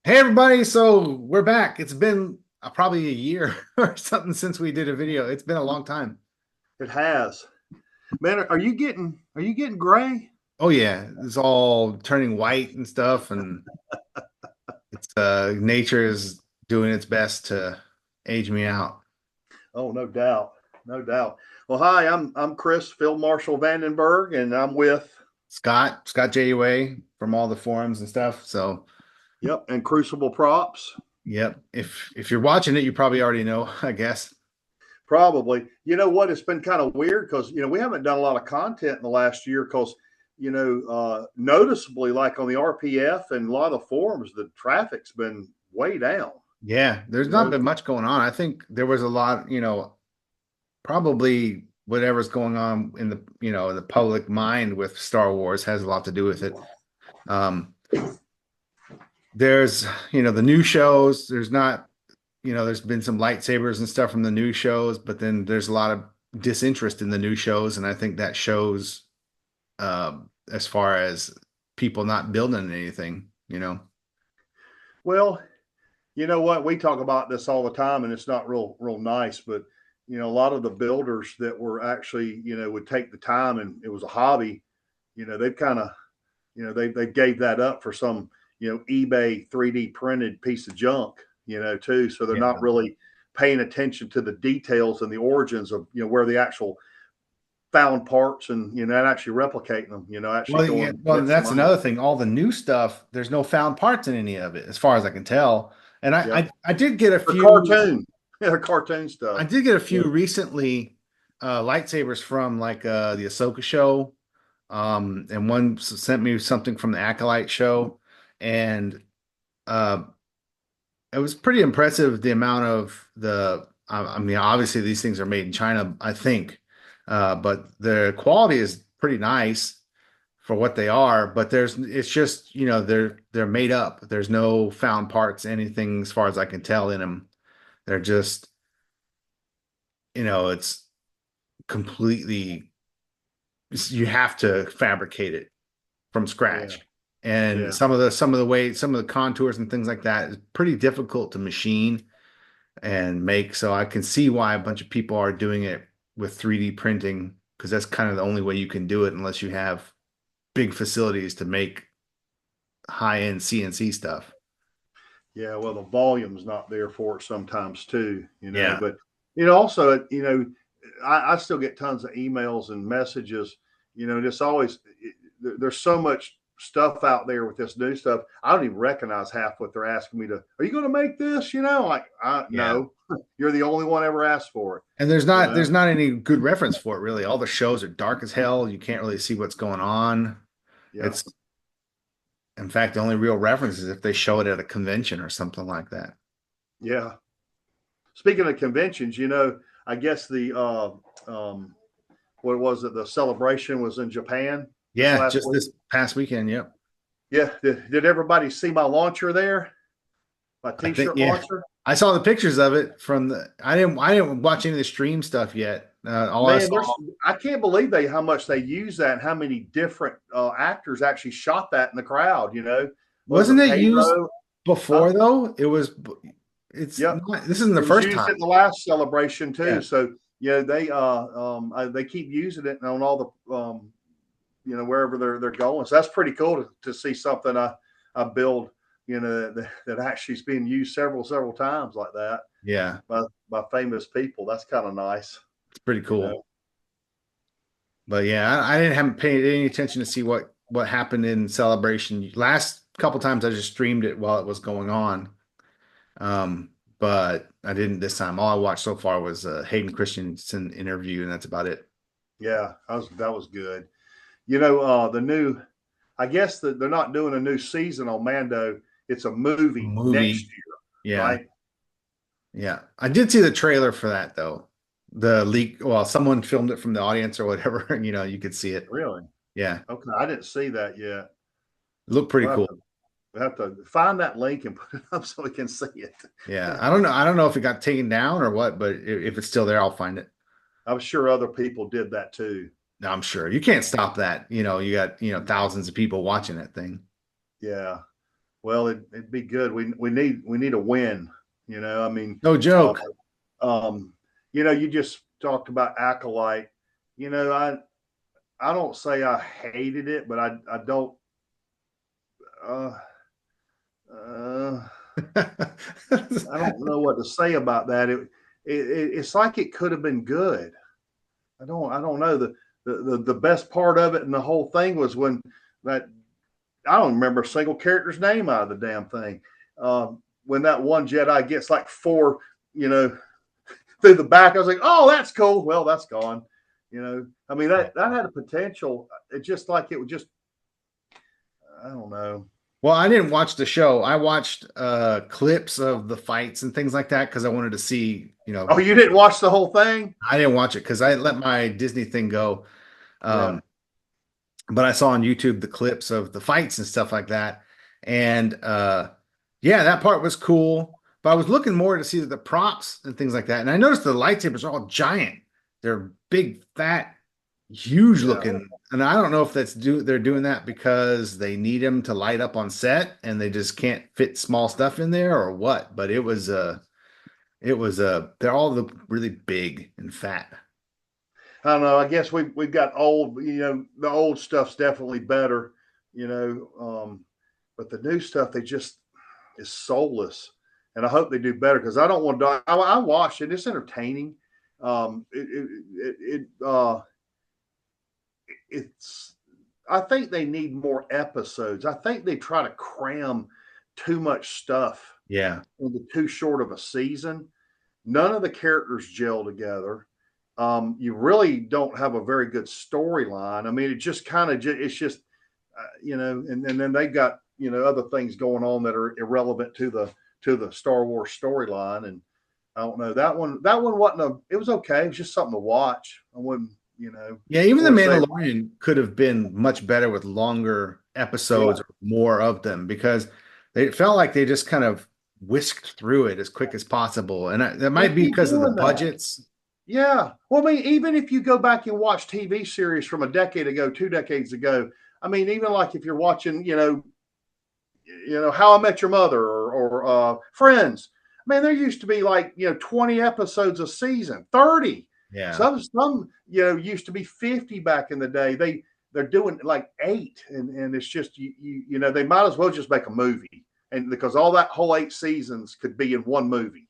Hey everybody, so we're back. It's been probably a year or something since we did a video. It's been a long time. It has. Man, are you getting gray? Oh yeah, it's all turning white and stuff, and it's nature is doing its best to age me out. Oh, no doubt. No doubt. Well, hi, I'm Chris Phil Marshall Vandenberg, and I'm with Scott JUA from all the forums and stuff. So, yep, and Crucible Props. yep, if you're watching it, you probably already know, I guess. Probably. You know what? It's been kind of weird because we haven't done a lot of content in the last year because noticeably like on the RPF and a lot of the forums, the traffic's been way down. Yeah, there's You not know, been much going on. I think there was a lot, probably whatever's going on in the public mind with Star Wars has a lot to do with it. Um, there's the new shows. There's not there's been some lightsabers and stuff from the new shows, but then there's a lot of disinterest in the new shows, and I think that shows as far as people not building anything. well, you know what? We talk about this all the time, and it's not real nice. But a lot of the builders that were actually, would take the time, and it was a hobby. They've kind of, they gave that up for some, eBay 3D printed piece of junk, too. So they're Yeah. not really paying attention to the details and the origins of, where the actual found parts and and actually replicating them. Actually Well, yeah, going well, get some that's money. another thing. All the new stuff, there's no found parts in any of it, as far as I can tell. And I, Yep. I, I did get a For few. cartoon, yeah, cartoon I stuff. did get a Yeah. few recently lightsabers from like the Ahsoka show. And one sent me something from the Acolyte show, and uh, it was pretty impressive the amount of I mean, obviously these things are made in China, I think, but the quality is pretty nice for what they are. But it's just they're made up. There's no found parts, anything as far as I can tell in them. They're just it's completely you have to fabricate it from Yeah. scratch. And Yeah. some of the contours and things like that is pretty difficult to machine and make. So I can see why a bunch of people are doing it with 3D printing because that's kind of the only way you can do it unless you have big facilities to make high-end CNC stuff. Yeah, well, the volume's not there for it sometimes too, Yeah. but also, I still get tons of emails and messages, and it's always there's so much stuff out there with this new stuff. I don't even recognize half what they're asking me to. Are you going to make this? Like, Yeah. no, you're the only one ever asked for it. And there's You not know, there's not any good reference for it really. All the shows are dark as hell. You can't really see what's going on. yeah, It's in fact the only real reference is if they show it at a convention or something like that. yeah. Speaking of conventions, I guess the what was it? The celebration was in Japan this Yeah, last just week. this past weekend. Yep. Yeah. Did everybody see my launcher there? My I think T-shirt yeah. launcher. I saw the pictures of it from the I didn't watch any of the stream stuff yet. All I Man, saw there's I can't believe how much they use that and how many different actors actually shot that in the crowd. Was wasn't it it used Pedro? Huh? before though? It's Yep. not this isn't the It was first used time. at the last celebration too. Yeah. So they keep using it on all the wherever they're going. So that's pretty cool to see something I build that actually is being used several times like that Yeah. by by famous people. That's kind of nice. It's pretty You cool. know. But yeah, I didn't haven't paid any attention to see what happened in celebration. Last couple times I just streamed it while it was going on. But I didn't this time. All I watched so far was Hayden Christensen interview, and that's about it. Yeah, that was good. The new, I guess that they're not doing a new season on Mando. It's a movie next Movie. year, Yeah. right? Yeah. I did see the trailer for that though. The leak, well, someone filmed it from the audience or whatever, and you could see it. Really? Yeah. Okay, I didn't see that yet. It looked pretty We'll have cool. to we'll have to find that link and put it up so we can see it. Yeah. I don't know. I don't know if it got taken down or what, but if it's still there, I'll find it. I'm sure other people did that too. No, I'm sure. You can't stop that. You got, thousands of people watching that thing. Yeah. Well, it'd be good. We need a win. I mean, No uh, joke. um, you just talked about Acolyte. I don't say I hated it, but I don't. Uh, uh, I don't know what to say about that. It's like it could have been good. I don't know. The best part of it and the whole thing was when that I don't remember a single character's name out of the damn thing. When that one Jedi gets like four, you know, through the back, I was like, oh, that's cool. Well, that's gone. I mean that had a potential. It just like it would just I don't know. Well, I didn't watch the show. I watched clips of the fights and things like that because I wanted to see, Oh, you didn't watch the whole thing? I didn't watch it because I let my Disney thing go. Yeah, Um, but I saw on YouTube the clips of the fights and stuff like that. And yeah, that part was cool. But I was looking more to see the props and things like that. And I noticed the lightsabers are all giant. They're big, fat, huge yeah. looking. And I don't know if they're doing that because they need them to light up on set and they just can't fit small stuff in there or what. But they're all really big and fat. I don't know. I guess we've got old. The old stuff's definitely better. But the new stuff they just is soulless, and I hope they do better because I don't want to. I watched it; it's entertaining. It's. I think they need more episodes. I think they try to cram too much stuff Yeah. into too short of a season. None of the characters gel together. You really don't have a very good storyline. I mean, it just kind of it's just and then they've got other things going on that are irrelevant to the Star Wars storyline. And I don't know that one wasn't it was okay. It was just something to watch. I wouldn't Yeah, even I The wouldn't say Mandalorian could have been much better with longer episodes yeah. or more of them because they felt like they just kind of whisked through it as quick as possible. And that They might be keep because of the doing that. budgets. Yeah. Well, I mean, even if you go back and watch TV series from a decade ago, 2 decades ago, I mean, even like if you're watching, How I Met Your Mother or Friends. I mean, there used to be like 20 episodes a season, 30. Yeah. Some used to be 50 back in the day. They're doing like 8, and it's just they might as well just make a movie, and because all that whole 8 seasons could be in one movie.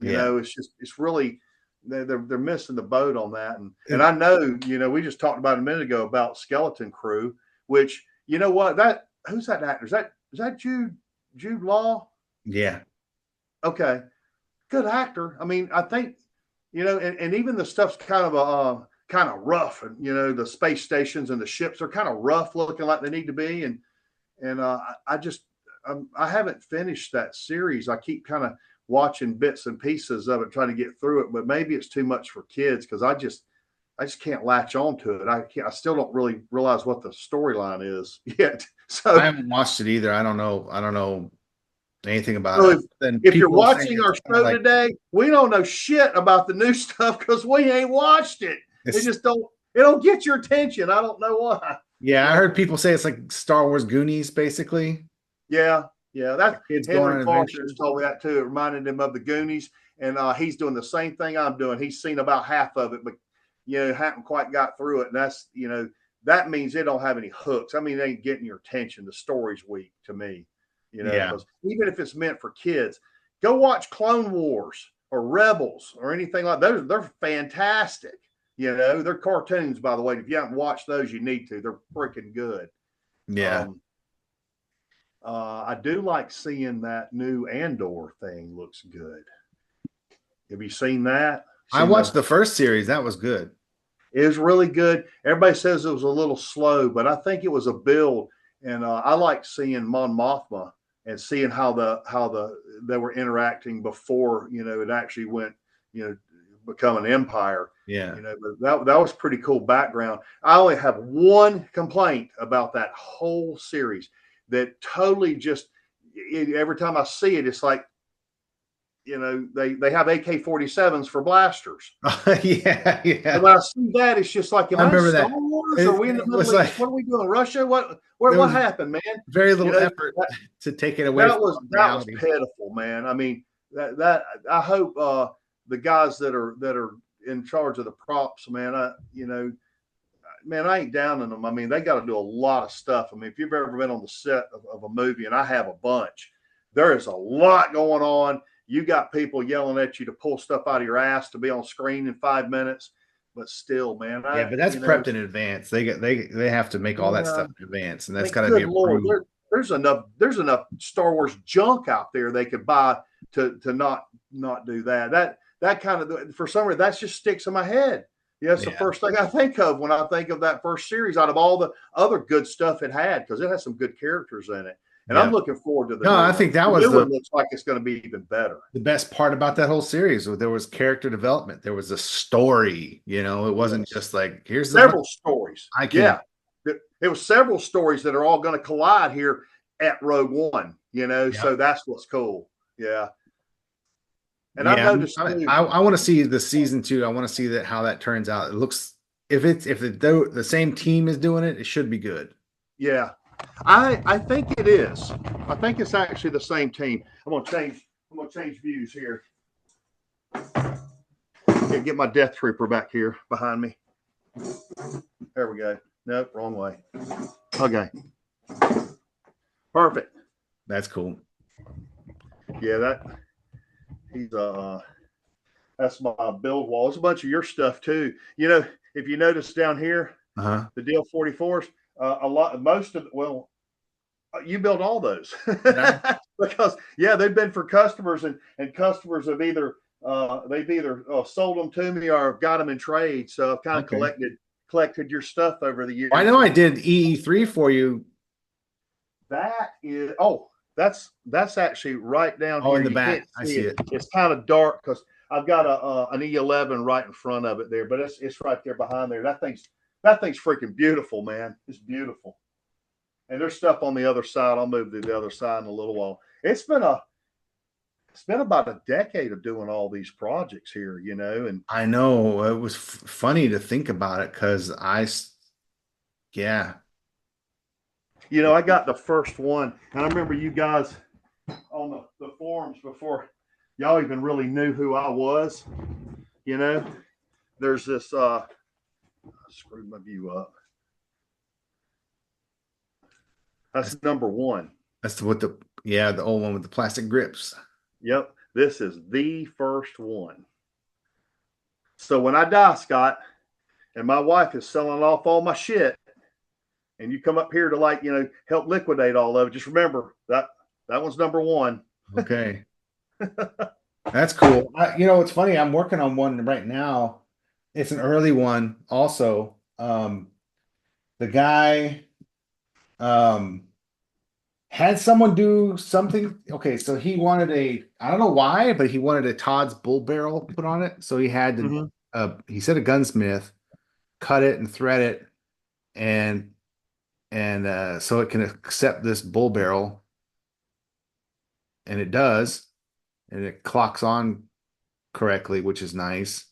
Yeah. It's really they're missing the boat on that, and I know we just talked about a minute ago about Skeleton Crew, which what that who's that actor? Is that Jude Law? Yeah. Okay, good actor. I mean, I think and even the stuff's kind of rough, and the space stations and the ships are kind of rough, looking like they need to be, and I just I haven't finished that series. I keep kind of watching bits and pieces of it, trying to get through it, but maybe it's too much for kids because I just can't latch on to it. I still don't really realize what the storyline is yet. I So haven't watched it either. I don't know. I don't know anything about So it. if Then if you're people say watching it's our kind of show like today, we don't know shit about the new stuff because we ain't watched it. It it's just don't it don't get your attention. I don't know why. yeah, I Yeah, heard people say it's like Star Wars Goonies, basically. yeah, yeah. The That kids go on Henry an Parsons adventure. told me that too. It reminded him of the Goonies, and he's doing the same thing I'm doing. He's seen about half of it, but haven't quite got through it. And that's that means they don't have any hooks. I mean, they ain't getting your attention. The story's weak to me, Yeah. because even if it's meant for kids, go watch Clone Wars or Rebels or anything like those. They're fantastic. They're cartoons, by the way. If you haven't watched those, you need to. They're freaking good. Yeah. Um, I do like seeing that new Andor thing. Looks good. Have you seen that? I Seen watched the the first series. That was good. It was really good. Everybody says it was a little slow, but I think it was a build. And I like seeing Mon Mothma and seeing how they were interacting before it actually went you know become an empire. Yeah. But that was pretty cool background. I only have one complaint about that whole series that totally just every time I see it, it's like they have AK-47s for blasters. Yeah, And yeah. when I see that, it's just like, am I I in remember Star that. Wars? Are It, we in the it was Middle East? like What are we doing? Russia? there What was happened, man? very You little know, effort to take it away that from was that was reality. pitiful, man. I mean, that I hope the guys that are in charge of the props, man. Man, I ain't down on them. I mean, they got to do a lot of stuff. I mean, if you've ever been on the set of a movie, and I have a bunch, there is a lot going on. You got people yelling at you to pull stuff out of your ass to be on screen in 5 minutes, but still, man, Yeah, but that's prepped in advance. They have to make all that yeah, stuff in advance, and I that's mean, got to be good Lord, approved. there's enough Star Wars junk out there they could buy to not do that. That kind of, for some reason, that just sticks in my head. Yeah, it's the Yeah, first thing I think of when I think of that first series out of all the other good stuff it had, because it has some good characters in it. And I'm yeah. looking forward to the No, new I one. think that The was new one looks like it's going to be even better. the best part about that whole series. There was character development. There was a story. It wasn't Yes. just like here's a bunch Several stories. of eye candy. Yeah. It was several stories that are all going to collide here at Rogue One, Yeah, so that's what's cool. Yeah. And I've yeah. noticed too, I want to see the season two. I want to see that how that turns out. It looks if the same team is doing it, it should be good. yeah, I think it is. I think it's actually the same team. I'm gonna change views here. Okay, get my Death Trooper back here behind me. There we go. Nope, wrong way. Okay, perfect. That's cool. Yeah, he's that's my build wall. It's a bunch of your stuff too. If you notice down here, Uh-huh. the Deal 44s, most of, well, you build all those Yeah. because yeah, they've been for customers, and customers have either they've either sold them to me or got them in trade. So I've kind of Okay. collected your stuff over the Well, I years. know I did EE3 for you. That is, that's actually right down Oh, here. in the You back. can't I see see it. it. It's kind of dark because I've got an E11 right in front of it there, but it's right there behind there. That thing's freaking beautiful, man. It's beautiful. And there's stuff on the other side. I'll move to the other side in a little while. It's been about a decade of doing all these projects here, and I know it was funny to think about it because yeah, I got the first one, and I remember you guys on the forums before y'all even really knew who I was. You know, there's this. I screwed my view up. That's that's, number one. that's what the old one with the plastic grips. Yep, this is the first one. So when I die, Scott, and my wife is selling off all my shit, and you come up here to help liquidate all of it, just remember that one's number one. Okay, that's cool. It's funny. I'm working on one right now. It's an early one, also. The guy had someone do something. Okay, so he wanted I don't know why, but he wanted a Todd's bull barrel put on it. So he had to, Mm-hmm. he said a gunsmith cut it and thread it, and so it can accept this bull barrel, and it does, and it clocks on correctly, which is nice.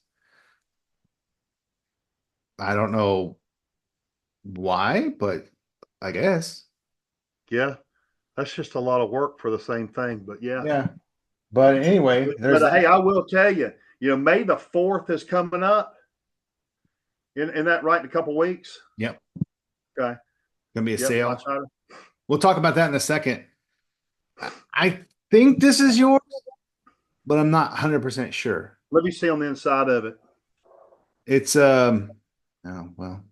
I don't know why, but I guess. Yeah, that's just a lot of work for the same thing. But yeah, Yeah. But anyway, there's but hey, that. I will tell you, May the 4th is coming up. In that right in a couple weeks. Yep. Okay. Gonna be a Yep. sale. We'll talk about that in a second. I think this is yours, but I'm not 100% sure. Let me see on the inside of it. It's oh well,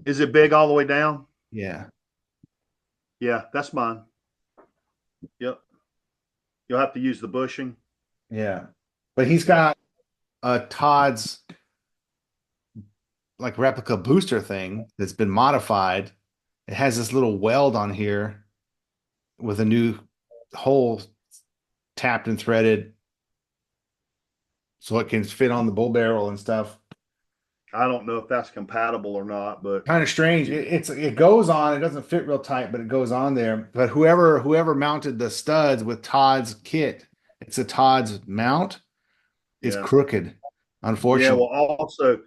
Is it big all the way down? yeah. Yeah, that's mine. Yep. You'll have to use the bushing. Yeah. But he's Yep. got a Todd's like replica booster thing that's been modified. It has this little weld on here with a new hole tapped and threaded so it can fit on the bull barrel and stuff. I don't know if that's compatible or not, but Kind of strange. It goes on. It doesn't fit real tight, but it goes on there. But whoever mounted the studs with Todd's kit, it's a Todd's mount. It's Yeah. crooked, Yeah. Well, unfortunately. also,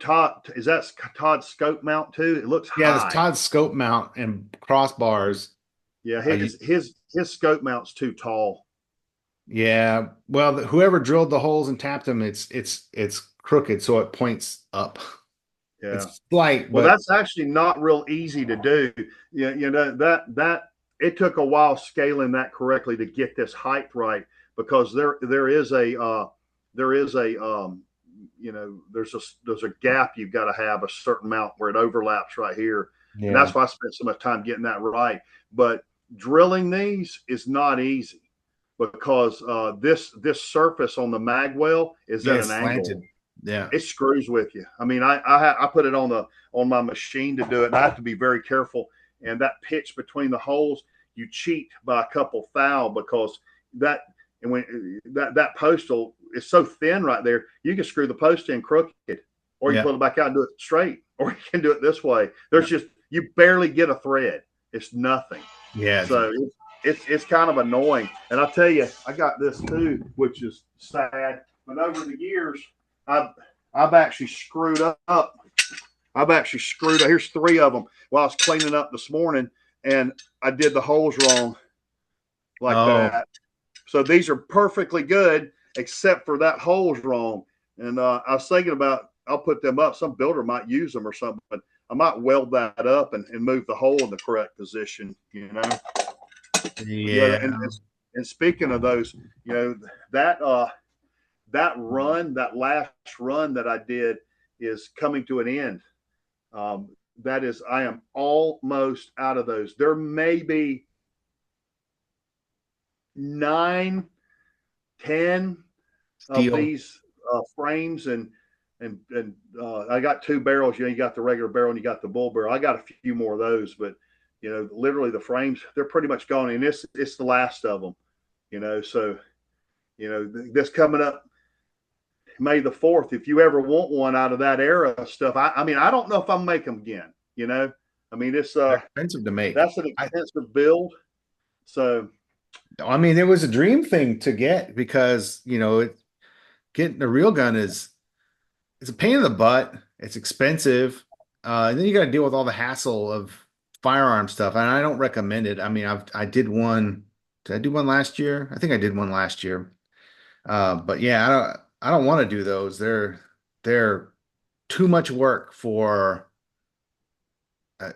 Todd, is that Todd's scope mount too? It looks Yeah, this high. Todd's scope mount and crossbars. Yeah. You, His scope mount's too tall. yeah. Well, whoever drilled the holes and tapped them, it's crooked, so it points up. Yeah. It's slight, Well, but that's actually not real easy to do. That it took a while scaling that correctly to get this height right because there is a there's a gap you've got to have a certain amount where it overlaps right here, and yeah, that's why I spent so much time getting that right. But drilling these is not easy because this surface on the mag well is yeah, at it's an angle. slanted. Yeah, It screws with you. I mean, I put it on my machine to do it, and I have to be very careful. And that pitch between the holes, you cheat by a couple thou because that and when that postal is so thin right there, you can screw the post in crooked, or you can yeah, pull it back out and do it straight, or you can do it this way. yeah, There's just you barely get a thread. It's nothing. yeah. So it's kind of annoying. And I tell you, I got this too, which is sad. But over the years, I've I've actually screwed up. I've actually screwed up. Here's three of them. While I was cleaning up this morning, and I did the holes wrong, like Oh, that. So these are perfectly good, except for that hole's wrong. And I was thinking about I'll put them up. Some builder might use them or something, but I might weld that up and move the hole in the correct position. Yeah, yeah. and speaking of those, that that last run that I did is coming to an end. Um, that is, I am almost out of those. There may be 9, 10 of Steel. these frames, I got two barrels. You got the regular barrel and you got the bull barrel. I got a few more of those, but literally the frames they're pretty much gone, and it's the last of them. So this coming up May the 4th, if you ever want one out of that era stuff, I mean, I don't know if I'll make them again. I mean, They're expensive to make. that's an expensive build. So I mean, it was a dream thing to get because, getting a real gun is it's a pain in the butt. It's expensive. And then you got to deal with all the hassle of firearm stuff. And I don't recommend it. I mean, I did one. Did I do one last year? I think I did one last year. But yeah, I don't want to do those. They're too much work for. Uh,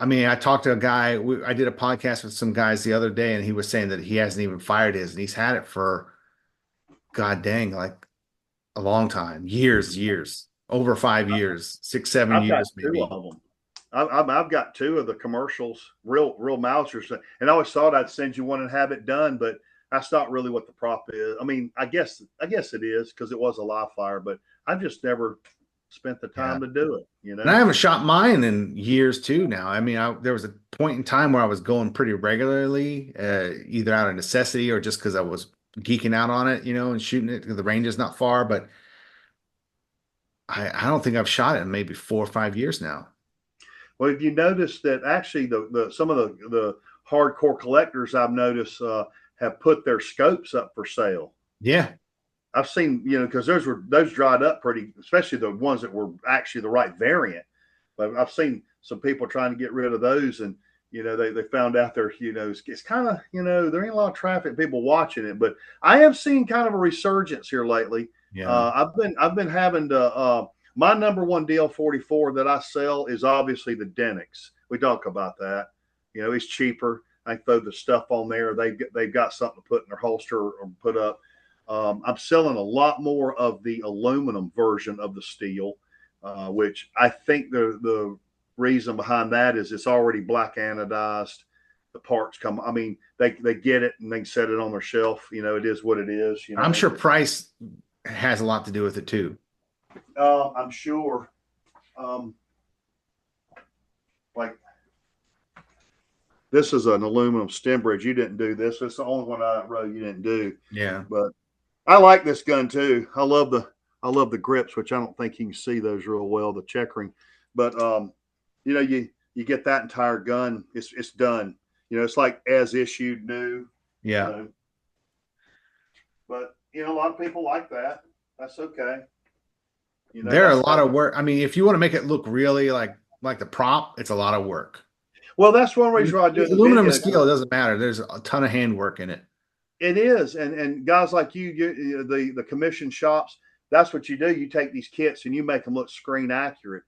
I mean, I talked to a guy. I did a podcast with some guys the other day, and he was saying that he hasn't even fired his, and he's had it for god dang, like a long time, years, over 5 years, six, seven I've got years two maybe. of them. I've got two of the commercials, real Mausers, and I always thought I'd send you one and have it done, but that's not really what the prop is. I mean, I guess it is because it was a live fire, but I've just never spent the Yeah. time to do it. And I haven't shot mine in years too now. I mean, there was a point in time where I was going pretty regularly, either out of necessity or just because I was geeking out on it, and shooting it because the range is not far. But I don't think I've shot it in maybe 4 or 5 years now. Well, have you noticed that actually the some of the hardcore collectors I've noticed have put their scopes up for sale? Yeah. I've seen, because those dried up pretty, especially the ones that were actually the right variant. But I've seen some people trying to get rid of those, and they found out there, it's kind of, there ain't a lot of traffic, people watching it. But I have seen kind of a resurgence here lately. Yeah. I've been having to. My number one DL44 that I sell is obviously the Denix. We talk about that. It's cheaper. I throw the stuff on there. They've got something to put in their holster or put up. I'm selling a lot more of the aluminum version of the steel, which I think the reason behind that is it's already black anodized. The parts come. I mean, they get it and they set it on their shelf. It is what it is. I'm sure price has a lot to do with it too. I'm sure. Um, like this is an aluminum stem bridge. You didn't do this. It's the only one I wrote you didn't do. Yeah. But I like this gun too. I love the grips, which I don't think you can see those real well, the checkering. But you get that entire gun, it's done. It's like as issued new. You Yeah. know. But a lot of people like that. That's okay. They're a That's lot of work. I mean, if you want to make it look really like the prop, it's a lot of work. well, that's one reason why I do the Aluminum video, steel, because it doesn't matter. There's a ton of handwork in it. it is, and guys like the commission shops, that's what you do. You take these kits and you make them look screen accurate.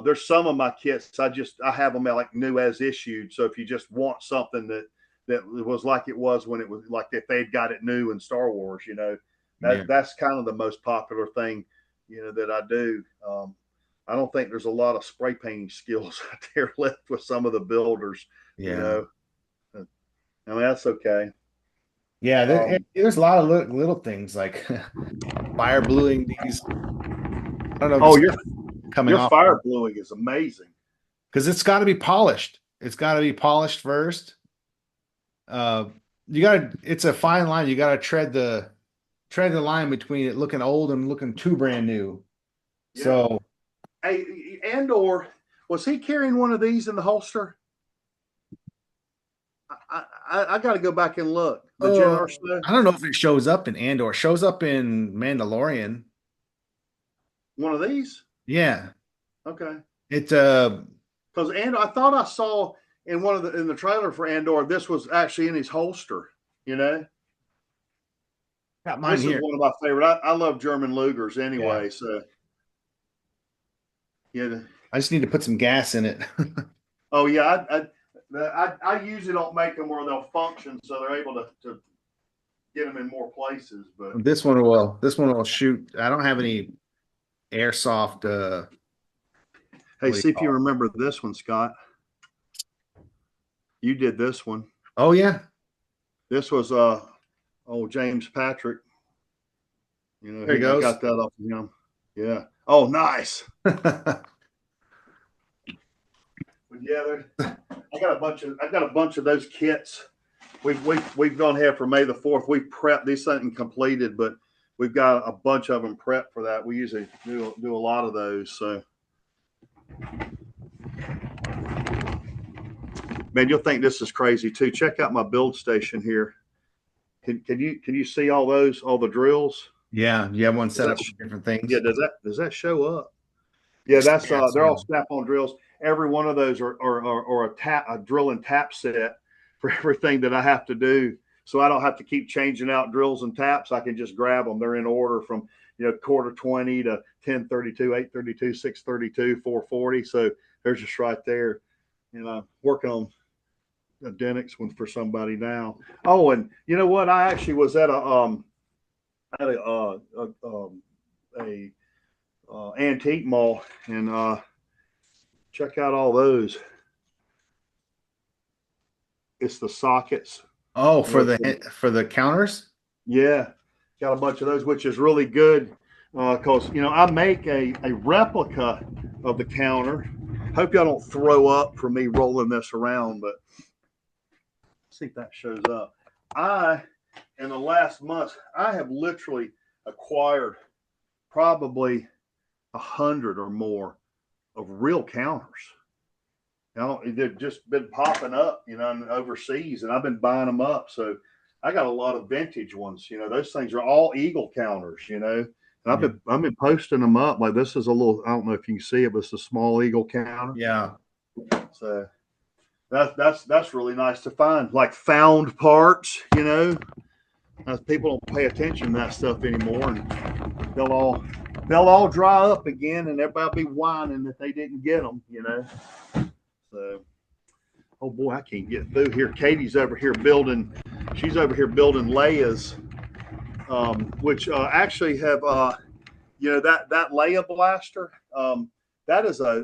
There's some of my kits I have them at like new as issued. So if you just want something that was like it was when it was like if they'd got it new in Star Wars, Yeah. that's kind of the most popular thing, that I do. I don't think there's a lot of spray painting skills out there left with some of the builders, you Yeah. know. I mean, that's okay. Yeah, Um, there's a lot of little things like fire bluing these. I don't know if oh, it's your coming off fire bluing is amazing. because it's got to be polished. It's got to be polished first. Uh, it's a fine line. You got to tread the line between it looking old and looking too brand new. Yeah. So Hey, Andor, was he carrying one of these in the holster? I got to go back and look. The uh, General Snow, I don't know if it shows up in Andor. It shows up in Mandalorian. one of these. Yeah. Okay, It because Andor, I thought I saw in the trailer for Andor, this was actually in his holster. You know, got mine this is here. one of my favorite. I love German Lugers Yeah. anyway. So yeah. I just need to put some gas in it. Oh yeah. I usually don't make them where they'll function, so they're able to get them in more places. But This one will shoot. I don't have any airsoft hey, what do you see if you call it? remember this one, Scott. You did this one. Oh yeah. This was James Patrick. There it I goes. got that off of him. Yeah. Oh, nice. But yeah, I got a bunch of those kits. We've gone ahead for May the 4th. We've prepped these things completed, but we've got a bunch of them prepped for that. We usually do a lot of those. So man, you'll think this is crazy too. Check out my build station here. Can you see all the drills? Yeah, you have one Does set that up for different yeah, things. does that show up? Yeah, that's Yes, they're yeah. all snap-on drills. Every one of those are a drill and tap set for everything that I have to do. So I don't have to keep changing out drills and taps. I can just grab them. They're in order from quarter 20 to 1032, 832, 632, 440. So they're just right there. Working on a Denix one for somebody now. Oh, and you know what? I actually was at a antique mall and check out all those. It's the sockets. Oh, You know, for the counters? yeah, got a bunch of those, which is really good because I make a replica of the counter. Hope y'all don't throw up for me rolling this around, but see if that shows up. In the last month, I have literally acquired probably 100 or more of real counters. They've just been popping up, overseas, and I've been buying them up. So I got a lot of vintage ones. Those things are all Eagle counters. And Yeah. I've been posting them up. Like this is a little. I don't know if you can see it, but it's a small Eagle counter. Yeah. So that's really nice to find, like found parts. People don't pay attention to that stuff anymore, and they'll all dry up again, and everybody be whining that they didn't get them. So, oh boy, I can't get through here. Katie's over here building. She's over here building Leia's, which actually have that Leia blaster. That is I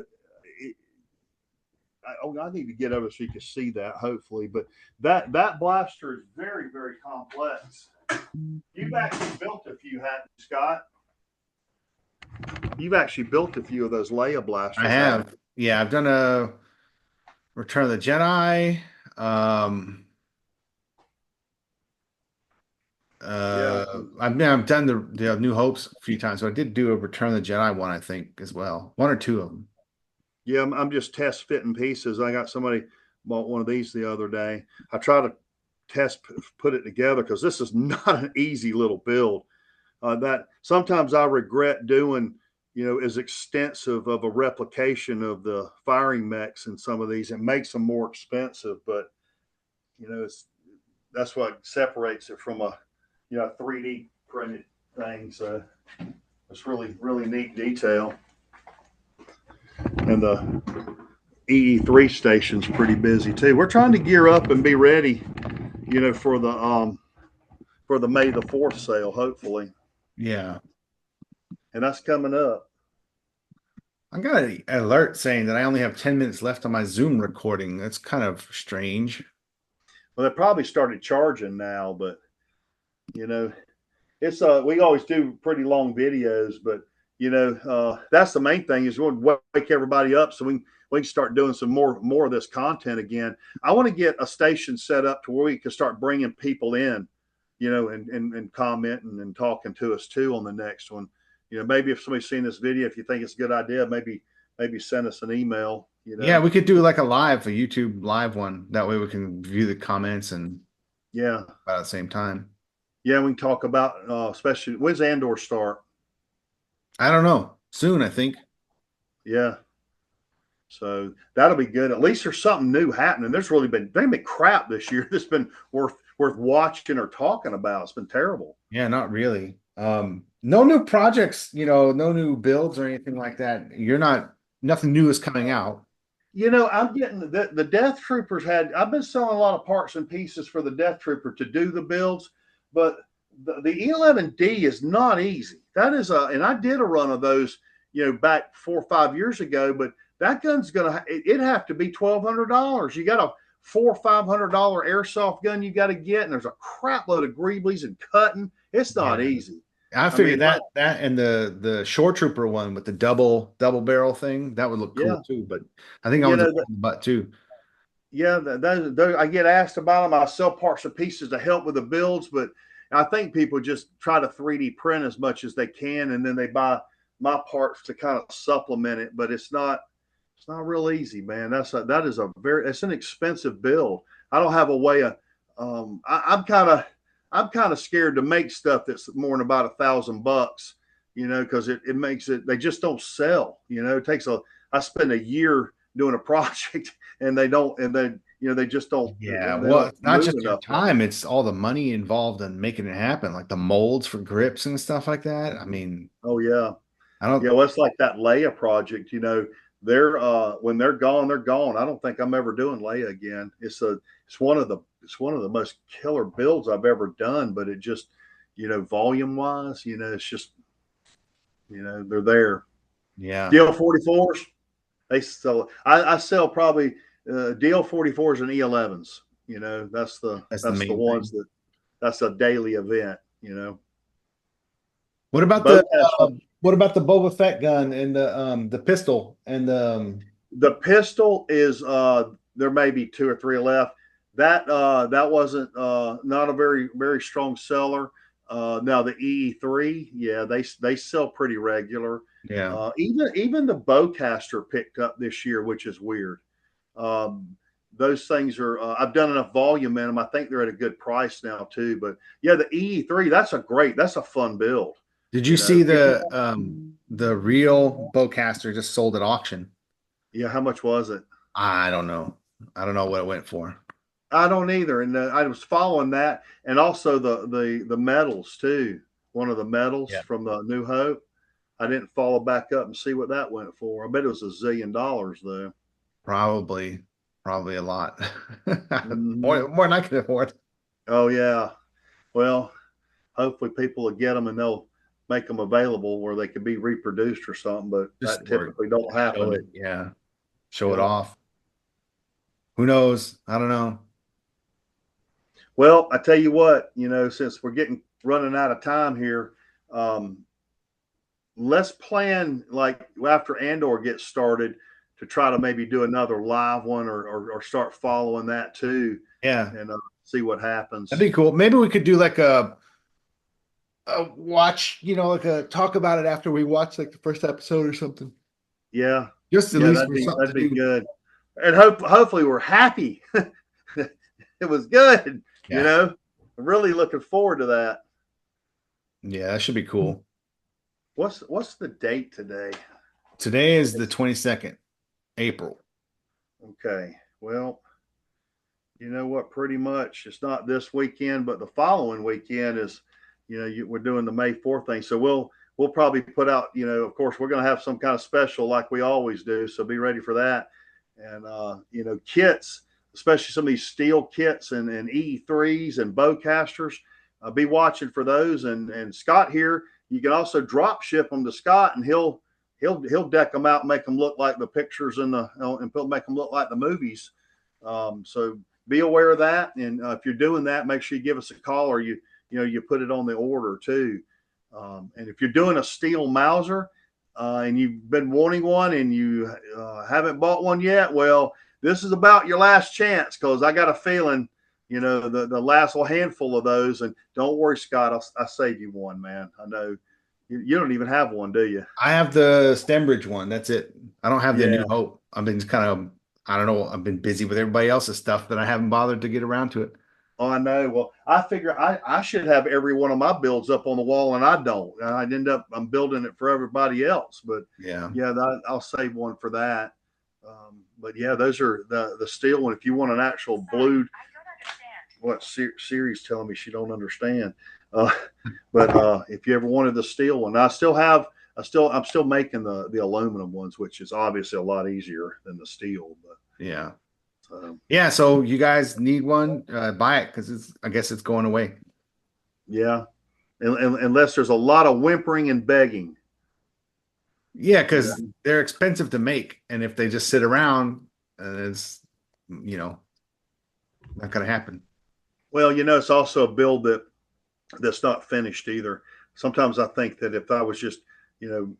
need to get over so you can see that, hopefully. But that blaster is very, very complex. You've actually built a few, haven't you, Scott? You've actually built a few of those Leia blasters. I have. Yeah, I've done a Return of the Jedi. Um Yeah. I've done the New Hopes a few times, so I did do a Return of the Jedi one, I think, as well. One or two of them. Yeah, I'm just test fitting pieces. I got somebody bought one of these the other day. I try to test put it together, because this is not an easy little build. That sometimes I regret doing, as extensive of a replication of the firing mechs in some of these. It makes them more expensive, but that's what separates it from a 3D printed thing. So it's really really neat detail. And the EE3 station's pretty busy too. We're trying to gear up and be ready, for the May the 4th sale, hopefully, Yeah. and that's coming up. I got an alert saying that I only have 10 minutes left on my Zoom recording. That's kind of strange. Well, they probably started charging now, but you know, it's we always do pretty long videos, but that's the main thing, is we want to wake everybody up so we can start doing some more of this content again. I want to get a station set up to where we can start bringing people in, and commenting and talking to us too on the next one. Maybe if somebody's seen this video, if you think it's a good idea, maybe send us an email. Yeah, we could do like a YouTube live one. That way we can view the comments and Yeah, about at the same time. yeah, we can talk about especially, when's Andor start? I don't know. Soon, I think. Yeah. So that'll be good. At least there's something new happening. There's been crap this year that's been worth watching or talking about. It's been terrible. Yeah, not really. No new projects, no new builds or anything like that. Nothing new is coming out. I'm getting the Death Troopers I've been selling a lot of parts and pieces for the Death Trooper to do the builds, but the E11D is not easy. That is and I did a run of those, back 4 or 5 years ago, but that gun's it'd have to be $1,200. You got a $400 or $500 airsoft gun you got to get, and there's a crap load of greeblies and cutting. It's not Yeah. easy. I figured that and the Shore Trooper one with the double barrel thing, that would look Yeah, cool too. But I think I you want know, the butt too. yeah, I get asked about them. I sell parts and pieces to help with the builds, but I think people just try to 3D print as much as they can, and then they buy my parts to kind of supplement it. But it's not real easy, man. It's an expensive build. I don't have a way of. I'm kind of scared to make stuff that's more than about $1,000, because it makes it. They just don't sell. It takes I spend a year doing a project, and they don't, and then they just don't. Yeah, They well, don't it's not move just your enough. time, it's all the money involved in making it happen, like the molds for grips and stuff like that. I mean, Oh yeah, I don't, yeah. Well, it's like that Leia project. They're when they're gone, they're gone. I don't think I'm ever doing Leia again. It's one of the most killer builds I've ever done, but it just, volume wise, it's just, they're there. yeah, DL44s, they sell. I sell probably DL44s and E11s. that's the That's the main ones thing. that's a daily event. What about Both has what about the Boba Fett gun and the pistol and The pistol is there may be 2 or 3 left. That wasn't not a very very strong seller. Now the EE3, yeah, they sell pretty regular. yeah. Even the bowcaster picked up this year, which is weird. Those things are I've done enough volume in them. I think they're at a good price now too. But yeah, the EE3, that's a fun build. Did you see People, the real bowcaster just sold at auction? yeah, how much was it? I don't know. I don't know what it went for. I don't either, and I was following that, and also the medals too. One of the medals Yeah. from the New Hope. I didn't follow back up and see what that went for. I bet it was $1 zillion though. Probably, probably a lot. Mm-hmm. More than I can afford. Oh yeah. Well, hopefully people will get them and they'll make them available where they can be reproduced or something. But that Just or typically don't show happen. it. Yeah. Show it Yeah. off. Who knows? I don't know. Well, I tell you what, since we're getting running out of time here, um, let's plan like after Andor gets started to try to maybe do another live one or start following that too, Yeah. and see what That'd happens. be cool. Maybe we could do like a watch, like a talk about it after we watch like the first episode or something. Yeah, Just at yeah, least for something that'd to be do. good, and hopefully we're happy. It was good. You Yeah. know, I'm really looking forward to that. Yeah, that should be cool. What's the date today? Today is the It's 22nd, April. okay. Well, you know what? Pretty much, it's not this weekend, but the following weekend is, we're doing the May 4th thing. So we'll probably put out, of course, we're going to have some kind of special like we always do. So be ready for that. And kits, especially some of these steel kits and E3s and bowcasters. Be watching for those. And Scott here, you can also drop ship them to Scott, and he'll deck them out and make them look like the pictures in the and make them look like the movies. So be aware of that. And if you're doing that, make sure you give us a call, or you put it on the order too. And if you're doing a steel Mauser and you've been wanting one and you haven't bought one yet, well, this is about your last chance, because I got a feeling, the last little handful of those. And don't worry, Scott, I saved you one, man. I know you don't even have one, do you? I have the Stembridge one. That's it. I don't have the New Yeah. Hope. I've been just kind of, I don't know. I've been busy with everybody else's stuff that I haven't bothered to get around to it. Oh, I know. Well, I figure I should have every one of my builds up on the wall, and I don't. And I'd end up I'm building it for everybody else. But Yeah. yeah, I'll save one for that. But yeah, those are the steel one. If you want an actual blued, what Siri's telling me she don't understand. Uh, but if you ever wanted the steel one, I'm still making the aluminum ones, which is obviously a lot easier than the steel. But Yeah. um, Yeah. So you guys need one, buy it because I guess it's going away. yeah, and unless there's a lot of whimpering and begging. Yeah, You because know? they're expensive to make. And if they just sit around, it's, not going to happen. Well, it's also a build that's not finished either. Sometimes I think that if I was just, you know,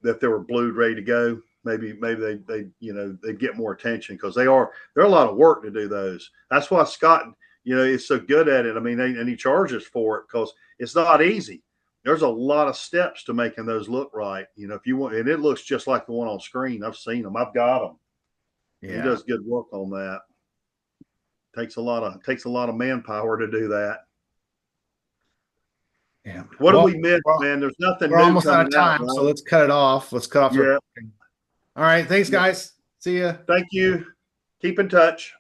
that they were blued ready to go, maybe they get more attention, because they're a lot of work to do those. That's why Scott, is so good at it. I mean, and he charges for it because it's not easy. There's a lot of steps to making those look right. If you want, and it looks just like the one on screen. I've seen them. I've got them. He Yeah. does good work on that. Takes a lot of manpower to do that. Yeah. What have Well, we missed, we're, man? There's nothing we're new almost out coming of out, time. So right? let's cut it off. Let's cut off the Yeah. recording. All right. Thanks, Yeah. guys. See ya. Thank you. Keep in touch.